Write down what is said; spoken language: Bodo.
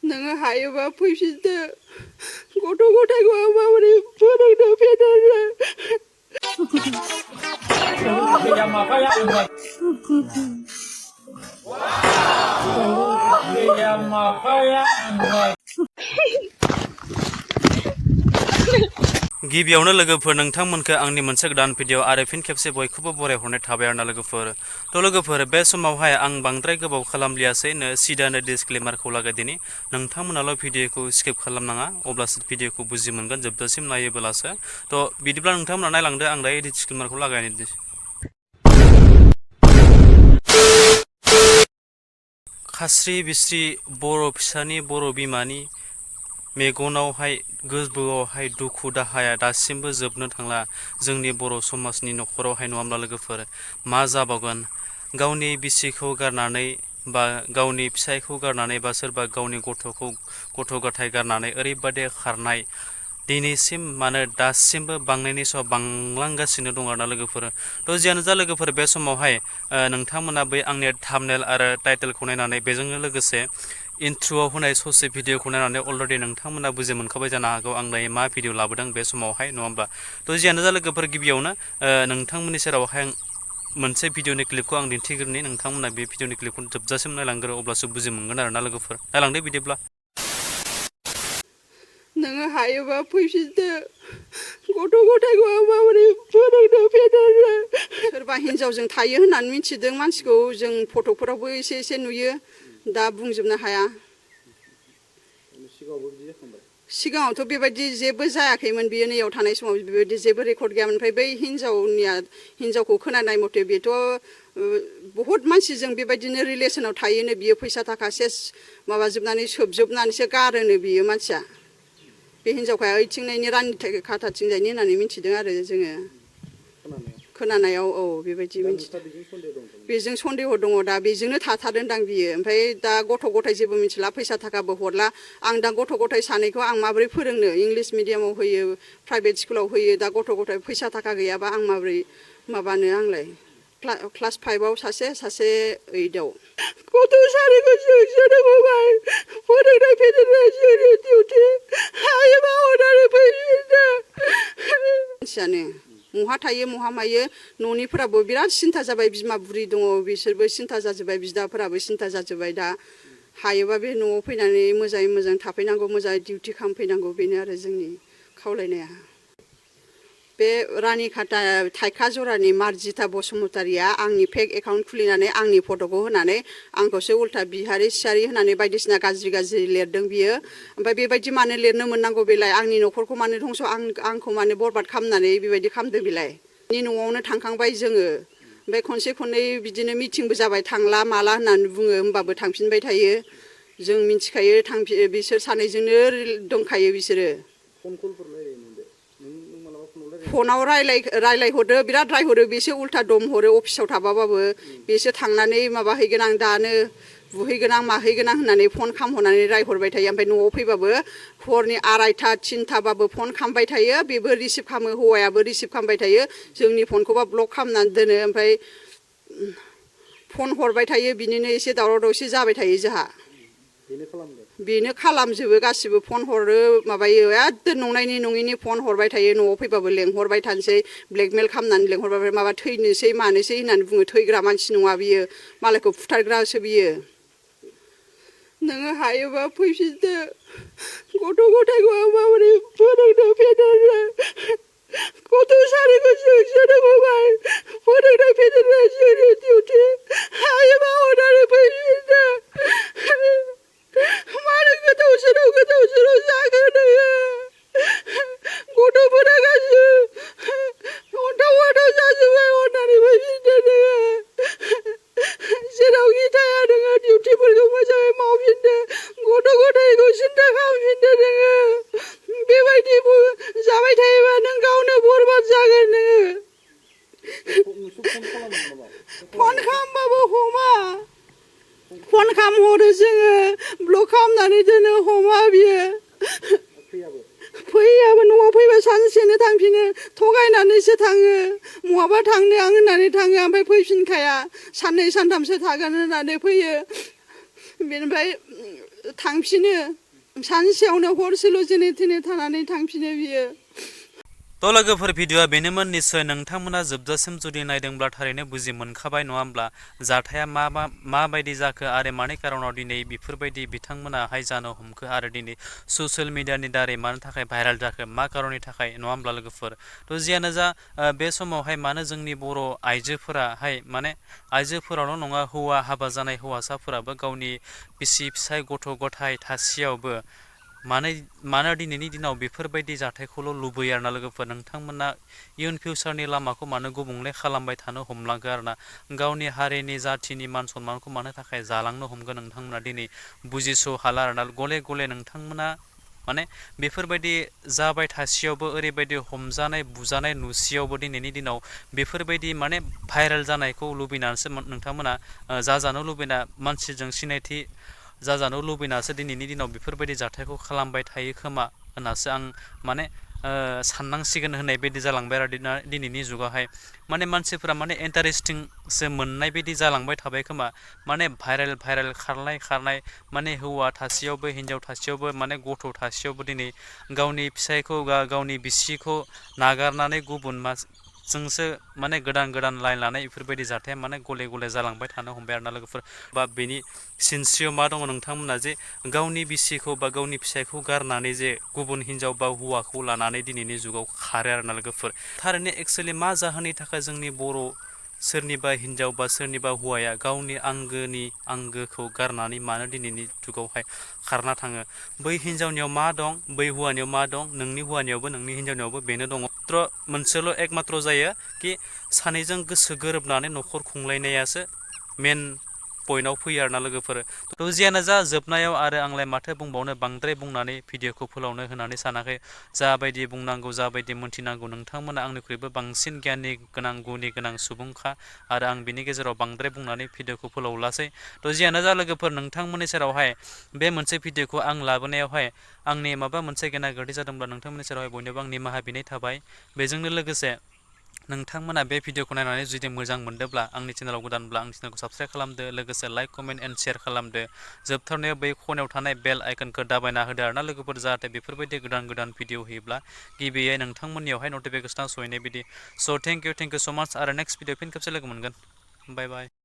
नोङो हायोबा फैफिनदो गथ' गथायखौ आं माबोरै फोरोंनो फेदेरनो गिबियावनो लोगोफोर नोंथांमोनखौ आंनि मोनसे गोदान भिडिअ आरो फिन खेबसे बयखौबो बरायहरनाय थाबाय आरोना लोगोफोर थ' लोगोफोर बे समावहाय आं बांद्राय गोबाव खालामलियासैनो सिदानो डिसक्लेमारखौ लागायदिनि नोंथांमोनाल' भिडिअखौ स्किप खालामनाङा अब्लासो भिडिअखौ बुजि मोनगोन जोबजासिम नायोब्लासो थ' बिदिब्ला नोंथांमोना नायलांदो आं दायो डिसक्लेमारखौ लागायनो खास्रि बिस्रि बर' फिसानि बर' बिमानि मेगनावहाय गोरबोआवहाय दुखु दाहाया दासिमबो जोबनो थांला जोंनि बर' समाजनि न'खरावहाय नङा होमब्ला लोगोफोर मा जाबावगोन गावनि बिसिखौ गारनानै बा गावनि फिसायखौ गारनानै बा सोरबा गावनि गथ' गथाय गारनानै ओरैबादि खारनाय दिनैसिम मानो दासिमबो बांनायनि सायाव बांलांगासिनो दं आरोना लोगोफोर थ' जियानो जा लोगोफोर बे समावहाय नोंथांमोना बै आंनि थाम्बनेल आरो टाइटेलखौ नायनानै बेजोंनो लोगोसे इन्ट्र'आव होनाय ससे भिडिअखौ नायनानै अलरेडि नोंथांमोना बुजि मोनखाबाय जानो हागौ आं दायो मा भिडिअ लाबोदों बे समावहाय नङा होमबा थ' जियानो जा लोगोफोर गिबियावनो नोंथांमोननि सेरावहाय मोनसे भिडिअनि क्लिपखौ आं दिन्थिग्रोनि नोंथांमोना बे भिडिअनि क्लिपखौ जोबजासिम नायलांग्रो अब्लासो बुजि मोनगोन आरोना लोगोफोर नायलांदो बिदिब्ला नोङो हायोबा फैफिनदो गथ' गथायखौ आं माबोरै फोरोंनो फेदेरनो सोरबा हिनजावजों थायो होननानै मिथिदों मानसिखौ जों फट'फोरावबो एसे एसे नुयो दा बुंजोबनो हाया सिगाङावथ' बेबायदि जेबो जायाखैमोन बियो नैयाव थानाय समाव बेबायदि जेबो रेकर्ड गैयामोन ओमफ्राय बै हिनजावखौ खोनानाय मथे बेथ' बहुद मानसिजों बेबायदिनो रिलेसनाव थायोनो बियो फैसा थाखा सेस माबाजोबनानै सोबजोबनानैसो गारोनो बियो मानसिया बे हिनजावखा ओइथिंनायनि रानि खाथाथिंजायनि होननानै मिथिदों आरो जोङो खोनानायाव औ बेबायदि मिथिदों बेजों सन्देह दङ दा बेजोंनो थाथारदोंदां बियो ओमफ्राय दा गथ' गथाय जेबो मिथिला फैसा थाखाबो हरला आं दा गथ' गथाय सानैखौ आं माबोरै फोरोंनो इंलिस मिडियामाव होयो प्राइभेट स्कुलाव होयो दा गथ' गथाय फैसा थाखा गैयाबा आं माबोरै माबानो आंलाय क्लास 5आव सासे 8आव गथ' सानैखौ जों जोनोम होबाय फोरोंनाय फेदेरनाय जोंनि डिउटि हायोबा अननानै फैफिनदो मानसियानो महा थायो महा मायो न'निफोराबो बिराद सिन्था जाबाय बिमा बुरि दङ बिसोरबो सिन्था जाजोब्बाय बिदाफोराबो सिन्था जाजोब्बाय दा हायोबा बे न'आव फैनानै मोजाङै मोजां थाफैनांगौ मोजाङै डिउटि खालामफैनांगौ बेनो आरो जोंनि खावलायनाया बे रानिखाता थाइखा जरानि मार्जिता बसुमतारिया आंनि फेक एकाउन्ट खुलिनानै आंनि फट'खौ होनानै आंखौसो उल्था बिहारि सियारि होनानै बायदिसिना गाज्रि गाज्रि लिरदों बियो ओमफ्राय बेबायदि मानो लिरनो मोननांगौ बेलाय आंनि न'खरखौ मानो धंस आंखौ मानो बरबाद खालामनानै बेबायदि खालामदों बेलाय नि न'आवनो थांखांबाय जोङो ओमफ्राय खनसे खननै बिदिनो मिटिंबो जाबाय थांला माला होननानै बुङो होमबाबो थांफिनबाय थायो जों मिथिखायो बिसोर सानैजोंनो दंखायो बिसोरो फनाव रायलायहरदो बिराद रायहरो बेसो उल्था दम हरो अफिसाव थाबाबाबो बेसो थांनानै माबाहैगोन आं दानो बुहैगोन आं माहैगोन आं होननानै फन खालामहरनानै रायहरबाय थायो ओमफ्राय न'आव फैबाबो हरनि 2:30 3:00बाबो फन खालामबाय थायो बेबो रिसिभ खालामो हौवायाबो रिसिभ खालामबाय थायो जोंनि फनखौबा ब्लक खालामनानै दोनो ओमफ्राय फन हरबाय थायो बिनिनो एसे दावराव दावसि जाबाय थायो जोंहा बेनो खालामजोबो गासिबो फन हरो माबायो एकदम नंनायनि नङिनि फन हरबाय थायो न'आव फैबाबो लेंहरबाय थानोसै ब्लेकमेल खालामनानै लेंहरबाय माबा थैनोसै मानोसै होननानै बुङो थैग्रा मानसि नङा बियो मालायखौ फुथारग्रासो बियो नोङो हायोबा फैफिनदो गथ' गथायखौ आं माबोरै फोरोंनो फेदेरनो गथ' सानैखौ जों जोनोम होबाय फोरोंनाय फेदेरनाय जोंनि डिउटि हायोबा अननानै फैफिनदो मानो गोदाव सोराव जाखो नोङो गथ'फोरा गासिबो अन्थाव बाथाव जाजोब्बाय अननानै फैफिनदो नोङो जेरावखि थाया नोङो डिउटिफोरखौ मोजाङै मावफिनदो गथ' गथायखौ सिन्था खालामफिनदो नोङो बेबायदि जाबाय थायोबा नों गावनो बरबाद जागोन नोङो फन खालामबाबो हमा फन खालामहरो जोङो ब्लक खालामनानै दोनो हमा बियो फैयाबो न'आव फैबा सानसेनो थांफिनो थगायनानैसो थाङो महाबा थांनो आं होननानै थाङो ओमफ्राय फैफिनखाया साननै सानथामसो थागोन होननानै फैयो बेनिफ्राय थांफिनो सानसेयावनो हरसेल' जेने थेने थानानै थांफिनो बियो। थ' लोगोफोर भिडिअआ बेनोमोन निस्सय नोंथांमोना जोबजासिम जुदि नायदोंब्ला थारैनो बुजि मोनखाबाय नङा होमब्ला जाथाया माबायदि जाखो आरो मानि खारनाव दिनै बेफोरबायदि बिथांमोनाहाय जानो हमखो आरो दिनै ससियेल मिडियानि दारै मानो थाखाय भाइरेल जाखो मा खारननि थाखाय नङा होमब्ला लोगोफोर थ' जियानो जा बे समावहाय मानो जोंनि बर' आइजोफोराहाय माने आइजोफोराल' नङा हौवा हाबा जानाय हौवासाफोराबो गावनि बिसि फिसाय गथ' गथाय थासेयावबो मानो दिनैनि दिनाव बेफोरबायदि जाथायखौल' लुबैयो आरोना लोगोफोर नोंथांमोना इयुन फिउचारनि लामाखौ मानो गुबुंले खालामबाय थानो हमलांखो आरोना गावनि हारिनि जाथिनि मान सनमानखौ मानो थाखाय जालांनो हमगोन नोंथांमोना दिनै बुजिस' हाला आरोना गले गले नोंथांमोना माने बेफोरबायदि जाबाय थासेयावबो ओरैबायदि हमजानाय बुजानाय नुसेयावबो दिनैनि दिनाव बेफोरबायदि माने भाइरेल जानायखौ लुबैनानैसो नोंथांमोना जाजानो लुबैना मानसिजों सिनायथि जाजानो लुबैनासो दिनैनि दिनाव बेफोरबायदि जाथायखौ खालामबाय थायो खोमा होननासो आं माने साननांसिगोन होननाय बायदि जालांबाय आरो दिनैनि जुगावहाय माने मानसिफोरा माने इन्टारेस्टिंसो मोननाय बायदि जालांबाय थाबाय खोमा माने भाइरेल खारनाय माने हौवा थासेयावबो हिनजाव थासेयावबो माने गथ' थासेयावबो दिनै गावनि फिसायखौ गावनि बिसिखौ नागारनानै गुबुन जोंसो माने गोदान लाइन लानाय बेफोरबायदि जाथाया माने गले गले जालांबाय थानो हमबाय आरोना लोगोफोर बा बेनि सिनस्रियाव मा दङ नोंथांमोना जे गावनि बिसिखौ बा गावनि फिसायखौ गारनानै जे गुबुन हिनजाव बा हौवाखौ लानानै दिनैनि जुगाव खारो आरोना लोगोफोर थारैनो एक्सुवेलि मा जाहोननि थाखाय जोंनि बर' सोरनिबा हिनजाव बा सोरनिबा हौवाया गावनि आंगोखौ गारनानै मानो दिनैनि जुगावहाय खारना थाङो बै हिनजावनियाव मा दं बै हौवानियाव मा दं नोंनि हौवानियावबो नोंनि हिनजावनियावबो बेनो दङ मोनसेल' एकमात्र जायो कि सानैजों गोसो गोरोबनानै न'खर खुंलायनायासो मेन पइन्टआव फैयो आरोना लोगोफोर थ' जियानो जा जोबनायाव आरो आंलाय माथो बुंबावनो बांद्राय बुंनानै भिडिअखौ फोलावनो होनानै सानाखै जाबायदि बुंनांगौ जाबायदि मोनथिनांगौ नोंथांमोना आंनिख्रुइबो बांसिन गियाननि गोनां गुनि गोनां सुबुंखा आरो आं बिनि गेजेराव बांद्राय बुंनानै भिडिअखौ फोलावलासै थ' जियानो जा लोगोफोर नोंथांमोननि सेरावहाय बे मोनसे भिडिअखौ आं लाबोनायावहाय आंनि माबा मोनसे गेना गोरोन्थि जादोंब्ला नोंथांमोननि सेरावहाय बयनोबो आं निमाहा बिनाय थाबाय बेजोंनो लोगोसे नोंथांमोना बे भिडिअखौ नायनानै जुदि मोजां मोनदोंब्ला आंनि चेनेलाव गोदानब्ला आंनि चेनेलखौ साबस्क्राइब खालामदो लोगोसे लाइक कमेन्ट एन्ड शेयार खालामदो जोबथारनायाव बै खनायाव थानाय बेल आइकनखौ दाबायना होदो आरोना लोगोफोर जाहाथे बेफोरबायदि गोदान भिडिअ होयोब्ला गिबियै नोंथांमोननियावहाय नटिफिकेसना सहैनाय बिदि स' थेंक इउ स' माच आरो नेक्स्ट भिडिअ फिन खेबसे लोगो मोनगोन बाय बाय